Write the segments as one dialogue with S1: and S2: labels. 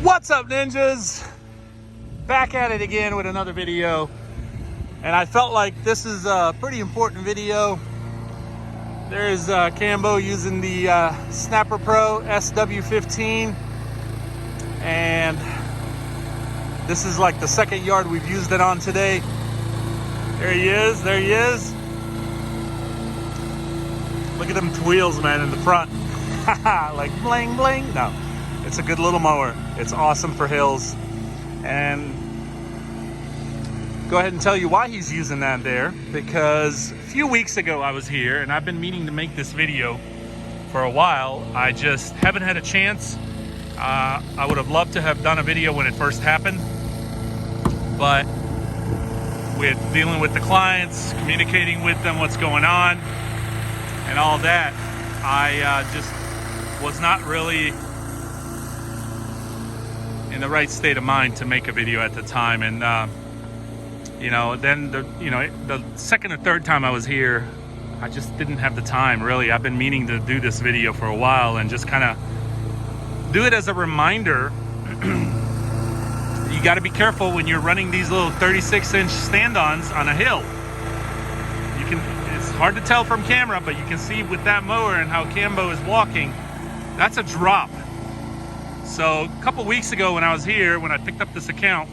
S1: What's up, ninjas? Back at it again with another video, and I felt like this is a pretty important video. There's Cambo using the Snapper Pro SW15, and this is like the second yard we've used it on today. There he is, there he is. Look at them wheels, man, in the front. Like bling bling. No, it's a good little mower. It's awesome for hills. And go ahead and tell you why he's using that there, because a few weeks ago I was here, and I've been meaning to make this video for a while. I just haven't had a chance. I would have loved to have done a video when it first happened, but with dealing with the clients, communicating with them what's going on and all that, I just was not really in the right state of mind to make a video at the time. And you know, then the second or third time I was here, I just didn't have the time, really. I've been meaning to do this video for a while and just kind of do it as a reminder. You got to be careful when you're running these little 36-inch stand-ons on a hill. It's hard to tell from camera, but you can see with that mower and how Cambo is walking, that's a drop. So a couple weeks ago when I was here, when I picked up this account,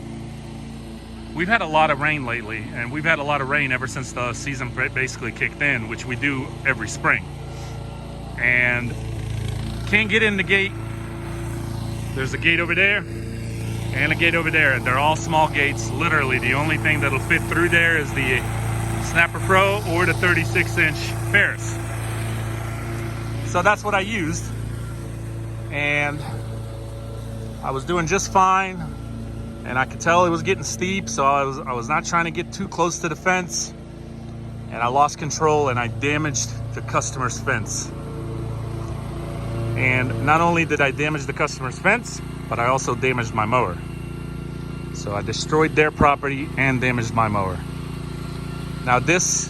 S1: we've had a lot of rain lately, and we've had a lot of rain ever since the season basically kicked in, which we do every spring. And can't get in the gate. There's a gate over there and a gate over there. They're all small gates. Literally, the only thing that'll fit through there is the Snapper Pro or the 36-inch Ferris. So that's what I used, and I was doing just fine. And I could tell it was getting steep, so I was not trying to get too close to the fence, and I lost control and I damaged the customer's fence. And not only did I damage the customer's fence, but I also damaged my mower. So I destroyed their property and damaged my mower. Now this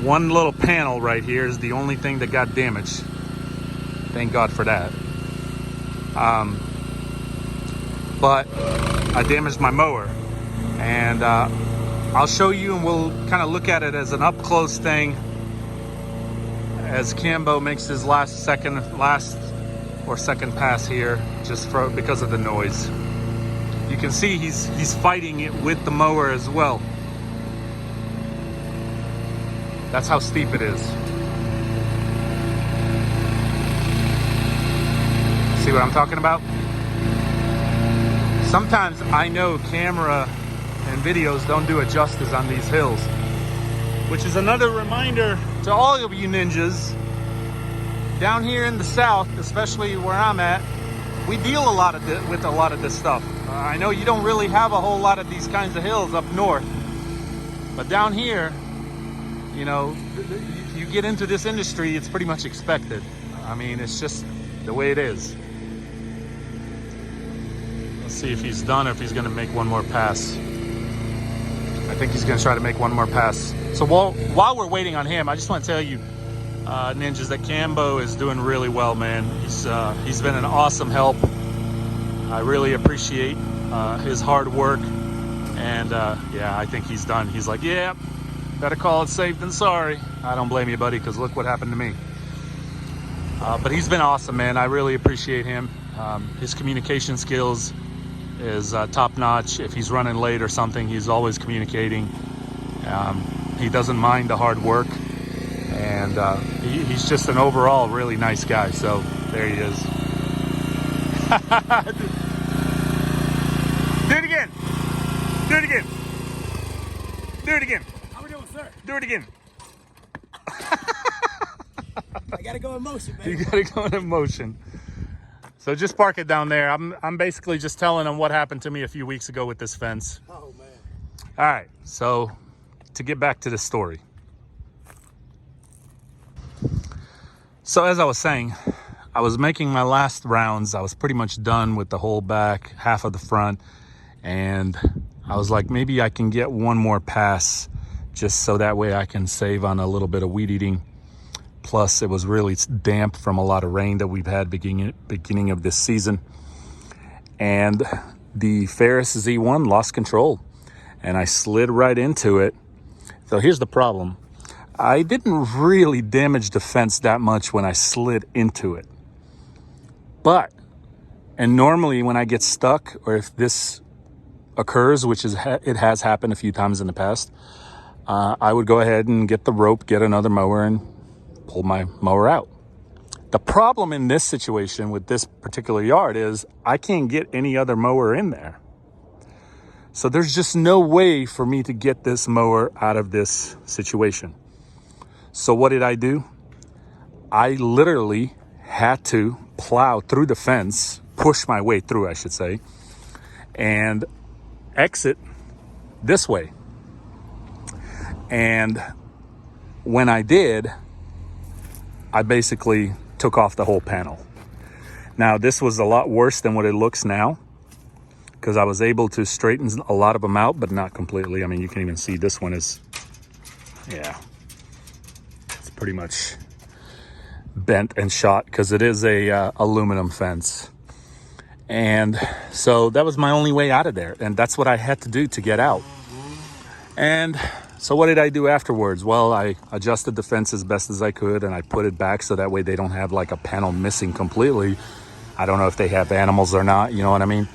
S1: one little panel right here is the only thing that got damaged. Thank God for that. But I damaged my mower, and I'll show you, and we'll kind of look at it as an up close thing as Cambo makes his last or second pass here, just because of the noise. You can see he's fighting it with the mower as well. That's how steep it is. See what I'm talking about? Sometimes I know camera and videos don't do it justice on these hills, which is another reminder to all of you ninjas. Down here in the south, especially where I'm at, we deal with a lot of this stuff. I know you don't really have a whole lot of these kinds of hills up north, but down here, you know, you get into this industry, it's pretty much expected. I mean, it's just the way it is. See if he's done, or if he's going to make one more pass. I think he's going to try to make one more pass. So while we're waiting on him, I just want to tell you, ninjas, that Cambo is doing really well, man. He's been an awesome help. I really appreciate his hard work, and yeah, I think he's done. He's like, yeah, better call it safe than sorry. I don't blame you, buddy, because look what happened to me. But he's been awesome, man. I really appreciate him. His communication skills is top-notch. If he's running late or something, he's always communicating. He doesn't mind the hard work, and he's just an overall really nice guy. So there he is. Do it again. Do it again. Do it again.
S2: How we doing, sir?
S1: Do it again.
S2: I gotta go in motion, man.
S1: You gotta go in motion. So just park it down there. I'm basically just telling them what happened to me a few weeks ago with this fence.
S2: Oh, man.
S1: All right, so to get back to the story. So as I was saying, I was making my last rounds. I was pretty much done with the whole back, half of the front. And I was like, maybe I can get one more pass just so that way I can save on a little bit of weed eating. Plus, it was really damp from a lot of rain that we've had beginning of this season.
S3: and the Ferris Z1 lost control, and I slid right into it. So here's the problem. I didn't really damage the fence that much when I slid into it. And normally when I get stuck, or if this occurs, which is it has happened a few times in the past, I would go ahead and get the rope, get another mower, and pull my mower out. The problem in this situation with this particular yard is I can't get any other mower in there. So there's just no way for me to get this mower out of this situation. So what did I do? I literally had to plow through the fence, push my way through, I should say, and exit this way. And when I did, I basically took off the whole panel. Now, this was a lot worse than what it looks now, because I was able to straighten a lot of them out, but not completely. I mean, you can even see this one is, yeah, it's pretty much bent and shot because it is a aluminum fence. And so that was my only way out of there, and that's what I had to do to get out. And so what did I do afterwards? Well, I adjusted the fence as best as I could, and I put it back so that way they don't have like a panel missing completely. I don't know if they have animals or not, you know what I mean?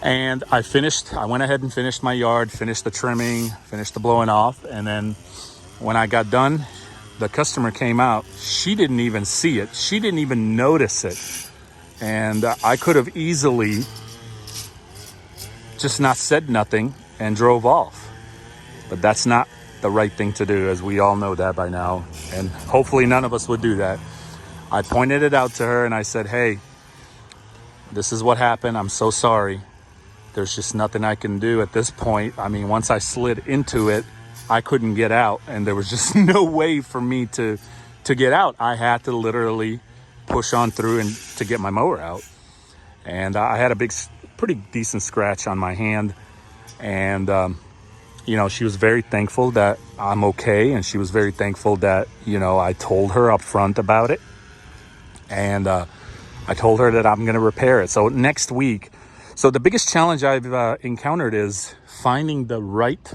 S3: And I went ahead and finished my yard, finished the trimming, finished the blowing off. And then when I got done, the customer came out. She didn't even see it. She didn't even notice it. And I could have easily just not said nothing and drove off. But that's not the right thing to do, as we all know that by now. And hopefully none of us would do that. I pointed it out to her and I said, hey, this is what happened. I'm so sorry. There's just nothing I can do at this point. I mean, once I slid into it, I couldn't get out, and there was just no way for me to get out. I had to literally push on through and to get my mower out. And I had a pretty decent scratch on my hand. And, she was very thankful that I'm okay. And she was very thankful that, I told her up front about it. And I told her that I'm going to repair it. So next week, the biggest challenge I've encountered is finding the right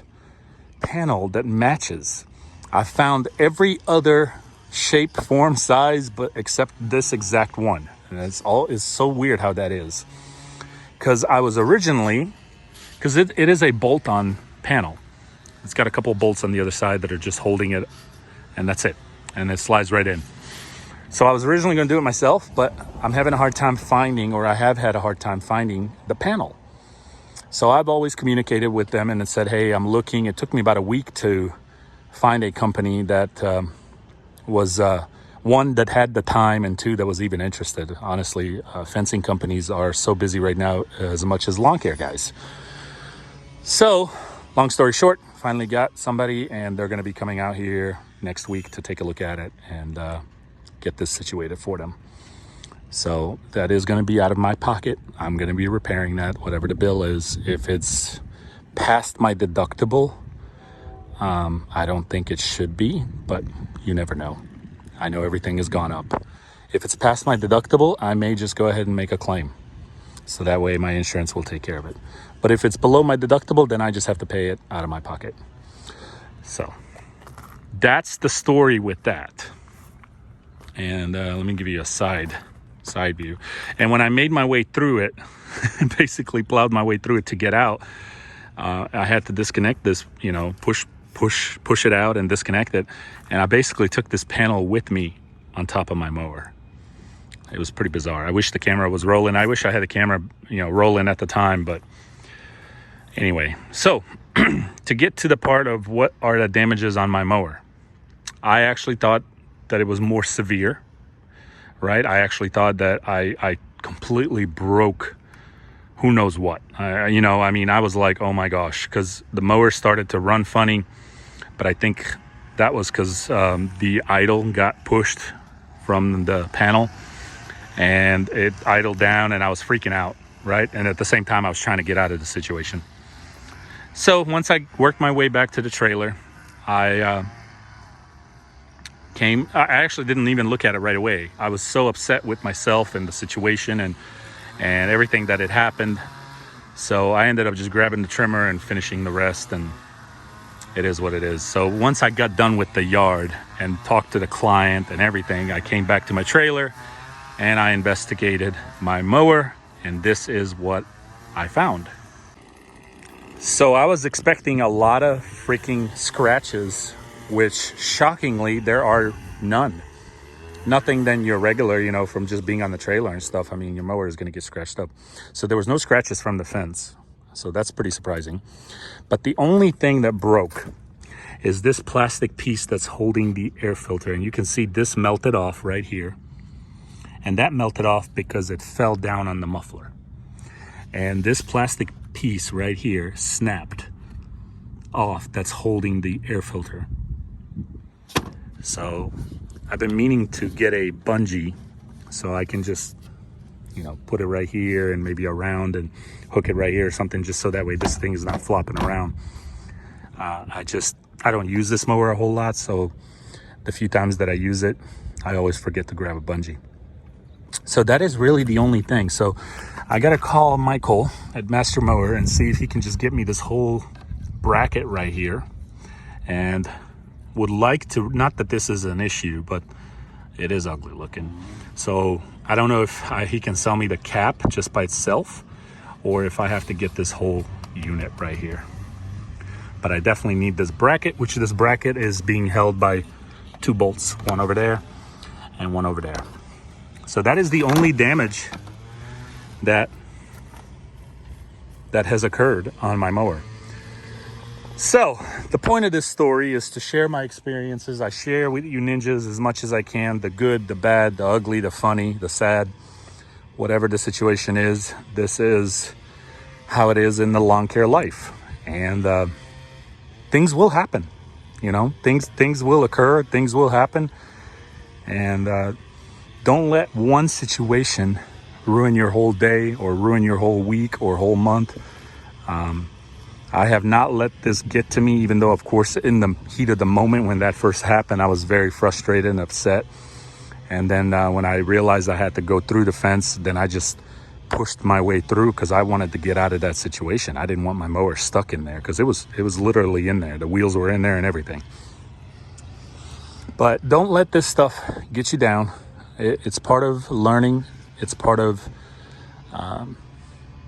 S3: panel that matches. I found every other shape, form, size, but except this exact one. And it's so weird how that is. Because I was originally, it is a bolt-on panel. It's got a couple of bolts on the other side that are just holding it, and that's it. And it slides right in. So I was originally going to do it myself, but I'm having a hard time finding, or I have had a hard time finding the panel. So I've always communicated with them and said, hey, I'm looking. It took me about a week to find a company that was one, that had the time, and two, that was even interested. Honestly, fencing companies are so busy right now as much as lawn care guys. So long story short, finally got somebody, and they're going to be coming out here next week to take a look at it and get this situated for them. So that is going to be out of my pocket. I'm going to be repairing that, whatever the bill is. If it's past my deductible, I don't think it should be, but you never know. I know everything has gone up. If it's past my deductible, I may just go ahead and make a claim. So that way my insurance will take care of it. But if it's below my deductible, then I just have to pay it out of my pocket. So that's the story with that. And let me give you a side view. And when I made my way through it, basically plowed my way through it to get out, I had to disconnect this, push it out and disconnect it. And I basically took this panel with me on top of my mower. It was pretty bizarre. I wish the camera was rolling. I wish I had the camera, rolling at the time. But anyway, so to get to the part of what are the damages on my mower, I actually thought that it was more severe, right? I actually thought that I completely broke who knows what. I was like, oh my gosh, because the mower started to run funny, but I think that was because the idle got pushed from the panel and it idled down, and I was freaking out, right? And at the same time, I was trying to get out of the situation. So once I worked my way back to the trailer, I actually didn't even look at it right away. I was so upset with myself and the situation, and and everything that had happened. So I ended up just grabbing the trimmer and finishing the rest, and it is what it is. So once I got done with the yard and talked to the client and everything, I came back to my trailer and I investigated my mower, and this is what I found. So I was expecting a lot of freaking scratches, which shockingly there are none. Nothing than your regular, you know, from just being on the trailer and stuff. I mean, your mower is going to get scratched up. So there was no scratches from the fence. So that's pretty surprising. But the only thing that broke is this plastic piece that's holding the air filter. And you can see this melted off right here. And that melted off because it fell down on the muffler. And this plastic piece right here snapped off that's holding the air filter. So I've been meaning to get a bungee so I can just, you know, put it right here and maybe around and hook it right here or something, just so that way this thing is not flopping around. I don't use this mower a whole lot, so the few times that I use it, I always forget to grab a bungee. So that is really the only thing. So I gotta call Michael at Master Mower and see if he can just get me this whole bracket right here, and would like to, not that this is an issue, but it is ugly looking. So I don't know if he can sell me the cap just by itself, or if I have to get this whole unit right here. But I definitely need this bracket, which this bracket is being held by 2 bolts, one over there and one over there. So that is the only damage that has occurred on my mower. So the point of this story is to share my experiences. I share with you ninjas as much as I can, the good, the bad, the ugly, the funny, the sad, whatever the situation is. This is how it is in the lawn care life. And things will happen, you know, things will occur, things will happen. And don't let one situation ruin your whole day or ruin your whole week or whole month. I have not let this get to me, even though, of course, in the heat of the moment when that first happened, I was very frustrated and upset. And then when I realized I had to go through the fence, then I just pushed my way through because I wanted to get out of that situation. I didn't want my mower stuck in there because it was literally in there. The wheels were in there and everything. But don't let this stuff get you down. It's part of learning. It's part of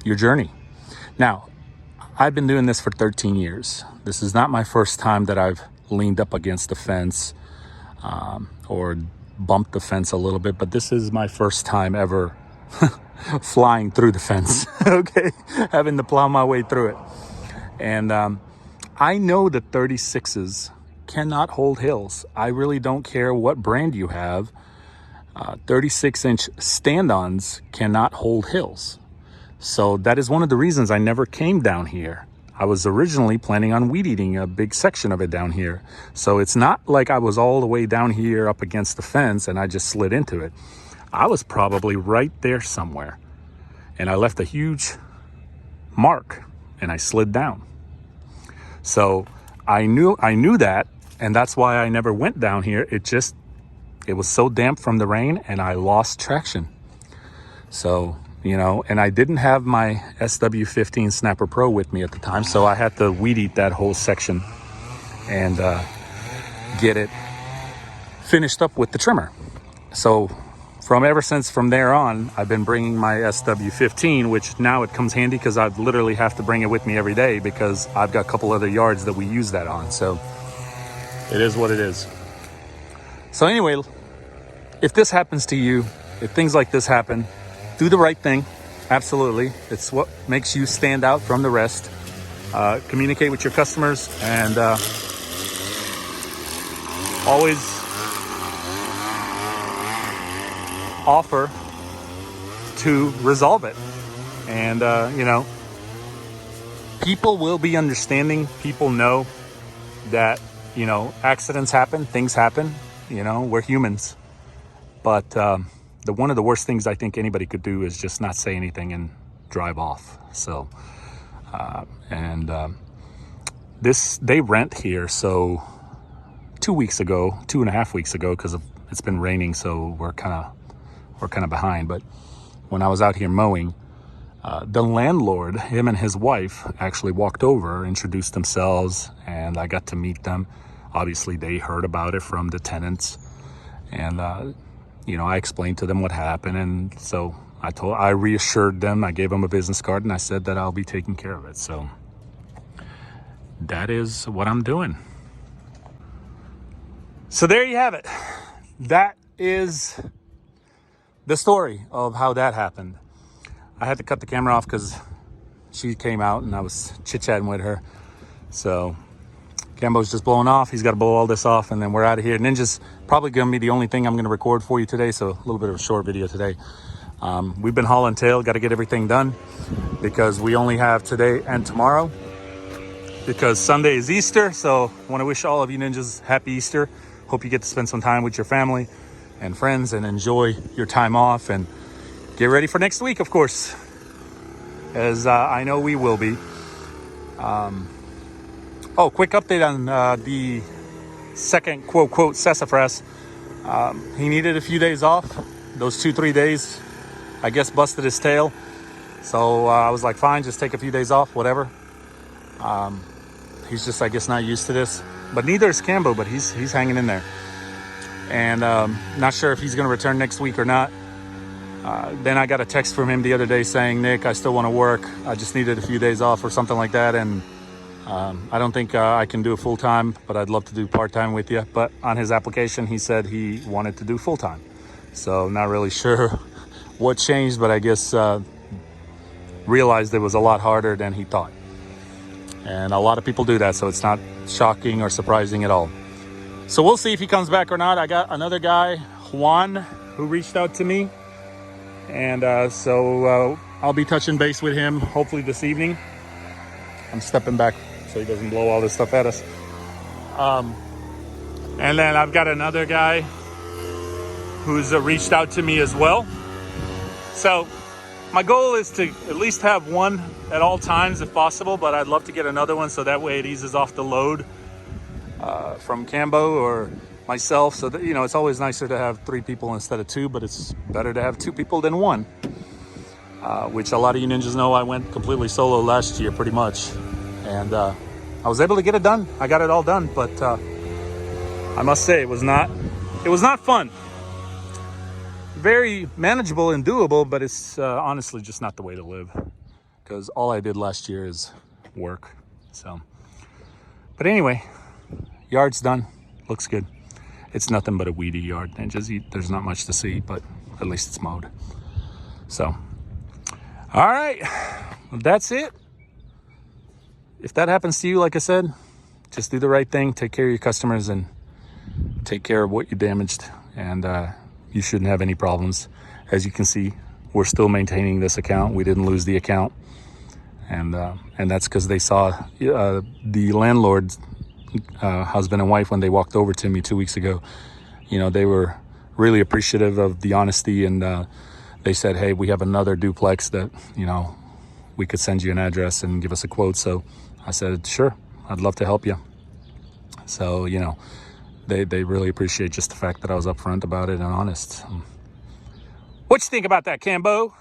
S3: your journey. Now, I've been doing this for 13 years. This is not my first time that I've leaned up against the fence or bumped the fence a little bit, but this is my first time ever flying through the fence, okay? Having to plow my way through it. And I know that 36s cannot hold hills. I really don't care what brand you have. 36-inch stand-ons cannot hold hills. So that is one of the reasons I never came down here. I was originally planning on weed eating a big section of it down here. So it's not like I was all the way down here up against the fence and I just slid into it. I was probably right there somewhere. And I left a huge mark and I slid down. So I knew that, and that's why I never went down here. It was so damp from the rain and I lost traction. So, you know, and I didn't have my SW15 Snapper Pro with me at the time, so I had to weed eat that whole section and get it finished up with the trimmer. So ever since from there on, I've been bringing my SW15, which now it comes handy because I literally have to bring it with me every day because I've got a couple other yards that we use that on. So it is what it is. So anyway, if this happens to you, if things like this happen, do the right thing. Absolutely. It's what makes you stand out from the rest. Communicate with your customers and always offer to resolve it. And, you know, people will be understanding. People know that, you know, accidents happen, things happen. You know, we're humans. But one of the worst things I think anybody could do is just not say anything and drive off. So, they rent here. So 2.5 weeks ago, because it's been raining, so we're kind of behind. But when I was out here mowing, The landlord, him and his wife, actually walked over, introduced themselves, and I got to meet them. Obviously, they heard about it from the tenants, and I explained to them what happened, and so I reassured them. I gave them a business card, and I said that I'll be taking care of it. So that is what I'm doing. So there you have it. That is the story of how that happened. I had to cut the camera off because she came out and I was chit-chatting with her. So Cambo's just blowing off. He's got to blow all this off, and then we're out of here. Ninja's probably going to be the only thing I'm going to record for you today, so a little bit of a short video today. We've been hauling tail, got to get everything done because we only have today and tomorrow because Sunday is Easter. So I want to wish all of you ninjas happy Easter. Hope you get to spend some time with your family and friends and enjoy your time off, and get ready for next week, of course, as I know we will be. Quick update on the second quote sassafras. He needed a few days off. Those 2-3 days, I guess, busted his tail. So I was like, fine, just take a few days off, whatever. He's just, I guess, not used to this. But neither is Cambo, but he's hanging in there. And not sure if he's going to return next week or not. Then I got a text from him the other day saying, Nick, I still want to work. I just needed a few days off or something like that. And I don't think I can do it full time, but I'd love to do part time with you. But on his application, he said he wanted to do full time. So not really sure what changed, but I guess realized it was a lot harder than he thought. And a lot of people do that, so it's not shocking or surprising at all. So we'll see if he comes back or not. I got another guy, Juan, who reached out to me. And so I'll be touching base with him hopefully this evening. I'm stepping back so he doesn't blow all this stuff at us. And then I've got another guy who's reached out to me as well. So my goal is to at least have one at all times if possible, but I'd love to get another one so that way it eases off the load from Cambo or myself. So that, it's always nicer to have 3 people instead of 2, but it's better to have 2 people than 1. Which a lot of you ninjas know I went completely solo last year pretty much. And I was able to get it done. I got it all done, but I must say it was not fun. Very manageable and doable, but it's honestly just not the way to live, because all I did last year is work. So, but anyway, yard's done. Looks good. It's nothing but a weedy yard, and there's not much to see, but at least it's mowed. So, all right, well, that's it. If that happens to you, like I said, just do the right thing. Take care of your customers and take care of what you damaged, and you shouldn't have any problems. As you can see, we're still maintaining this account. We didn't lose the account, and that's because they saw the landlord's husband and wife when they walked over to me 2 weeks ago. They were really appreciative of the honesty, and they said, hey, we have another duplex that we could send you an address and give us a quote. So I said, sure, I'd love to help you. So they really appreciate just the fact that I was upfront about it and honest. What you think about that, Cambo?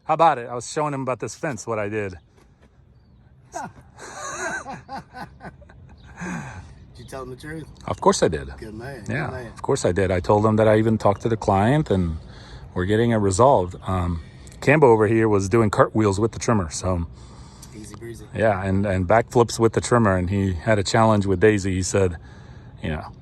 S3: How about it? I was showing him about this fence, what I did.
S2: Did you tell him the truth?
S3: Of course I did.
S2: Good man.
S3: Yeah,
S2: Good man.
S3: of course I did. I told him that I even talked to the client and we're getting it resolved. Cambo over here was doing cartwheels with the trimmer, so
S2: Easy breezy.
S3: yeah, and backflips with the trimmer, and he had a challenge with Daisy. He said,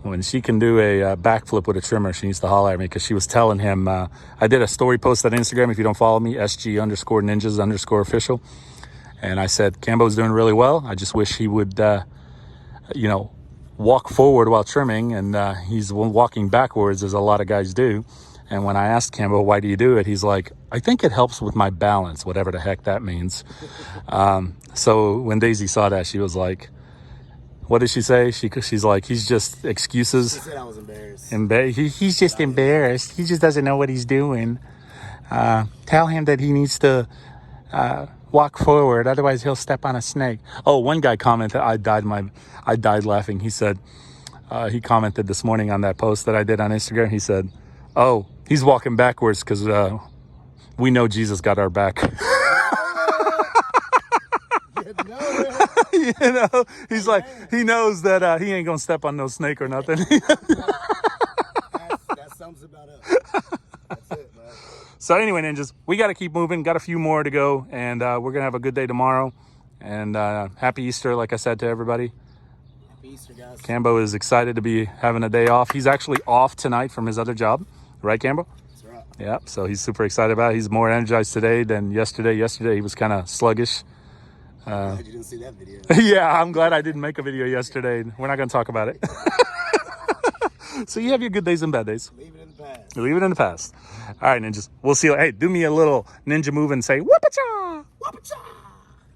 S3: when she can do a backflip with a trimmer, she needs to holler at me, because she was telling him, I did a story post on Instagram, if you don't follow me, SG_ninjas_official. And I said, Cambo's doing really well. I just wish he would, walk forward while trimming, and he's walking backwards, as a lot of guys do. And when I asked Cambo, why do you do it? He's like, I think it helps with my balance, whatever the heck that means. So when Daisy saw that, she was like, what did she say? She's like, he's just excuses.
S2: She said I was embarrassed.
S3: He's just embarrassed. He just doesn't know what he's doing. Tell him that he needs to walk forward, otherwise he'll step on a snake. Oh, one guy commented, I died laughing. He said, he commented this morning on that post that I did on Instagram. He said, oh, he's walking backwards because we know Jesus got our back. You know, he's like, he knows that he ain't gonna step on no snake or nothing.
S2: That sums about it. That's it, man.
S3: So anyway, ninjas, we got to keep moving. Got a few more to go, and we're gonna have a good day tomorrow. And happy Easter, like I said to everybody.
S2: Happy Easter, guys.
S3: Cambo is excited to be having a day off. He's actually off tonight from his other job, right, Cambo?
S2: That's right.
S3: Yeah. So he's super excited about it. He's more energized today than yesterday. Yesterday he was kind of sluggish.
S2: Glad you didn't see that video.
S3: Yeah, I'm glad I didn't make a video yesterday. We're not gonna talk about it. So you have your good days and bad days.
S2: Leave it in the past.
S3: Leave it in the past. All right, ninjas. We'll see you. Hey, do me a little ninja move and say, whoop-a-cha!
S2: Whoop-a-cha!